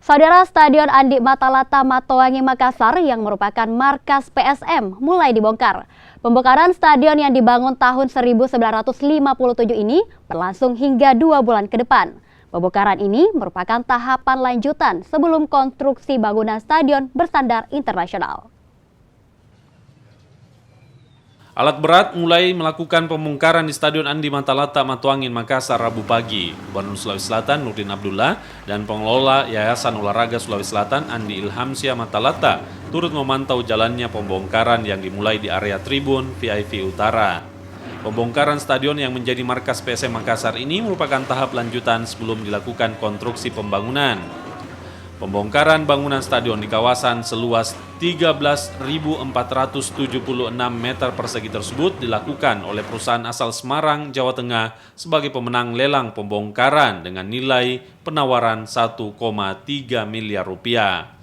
Saudara, Stadion Andi Matalata Matoangi Makassar yang merupakan markas PSM mulai dibongkar. Pembongkaran stadion yang dibangun tahun 1957 ini berlangsung hingga 2 bulan ke depan. Pembongkaran ini merupakan tahapan lanjutan sebelum konstruksi bangunan stadion berstandar internasional. Alat berat mulai melakukan pembongkaran di Stadion Andi Matalata Matoangi Makassar Rabu pagi. Gubernur Sulawesi Selatan Nurdin Abdullah dan pengelola Yayasan Olahraga Sulawesi Selatan Andi Ilhamsyah Matalata turut memantau jalannya pembongkaran yang dimulai di area tribun VIP Utara. Pembongkaran stadion yang menjadi markas PSM Makassar ini merupakan tahap lanjutan sebelum dilakukan konstruksi pembangunan. Pembongkaran bangunan stadion di kawasan seluas 13.476 meter persegi tersebut dilakukan oleh perusahaan asal Semarang, Jawa Tengah sebagai pemenang lelang pembongkaran dengan nilai penawaran 1,3 miliar rupiah.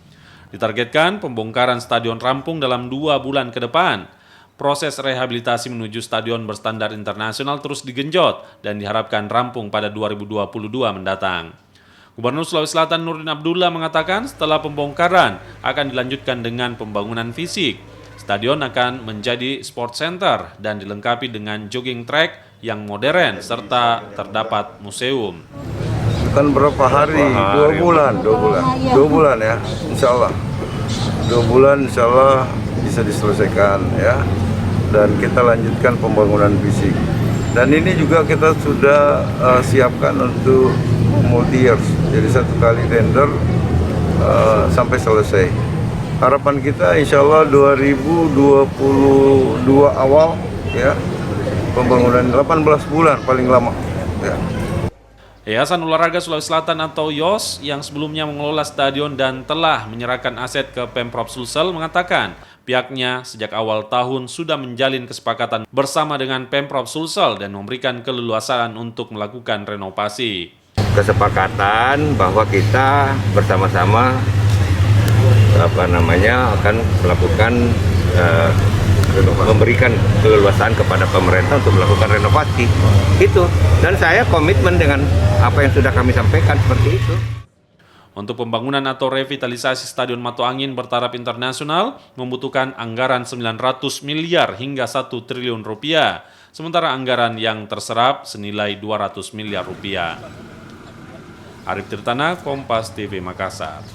Ditargetkan pembongkaran stadion rampung dalam 2 bulan ke depan. Proses rehabilitasi menuju stadion berstandar internasional terus digenjot dan diharapkan rampung pada 2022 mendatang. Gubernur Sulawesi Selatan Nurdin Abdullah mengatakan setelah pembongkaran akan dilanjutkan dengan pembangunan fisik. Stadion akan menjadi sport center dan dilengkapi dengan jogging track yang modern serta terdapat museum. Kan berapa hari? 2 bulan. 2 bulan ya, insya Allah. 2 bulan insya Allah bisa diselesaikan ya. Dan kita lanjutkan pembangunan fisik. Dan ini juga kita sudah siapkan untuk multi years, jadi 1 kali tender sampai selesai. Harapan kita insya Allah 2022 awal ya, pembangunan 18 bulan paling lama ya. Yayasan Olahraga Sulawesi Selatan atau YOS yang sebelumnya mengelola stadion dan telah menyerahkan aset ke Pemprov Sulsel mengatakan pihaknya sejak awal tahun sudah menjalin kesepakatan bersama dengan Pemprov Sulsel dan memberikan keleluasaan untuk melakukan renovasi. Kesepakatan bahwa kita bersama-sama akan melakukan memberikan keleluasaan kepada pemerintah untuk melakukan renovasi itu, dan saya komitmen dengan apa yang sudah kami sampaikan seperti itu. Untuk pembangunan atau revitalisasi Stadion Matoangin bertaraf internasional membutuhkan anggaran 900 miliar hingga 1 triliun rupiah, sementara anggaran yang terserap senilai 200 miliar rupiah. Arif Tirtana, Kompas TV Makassar.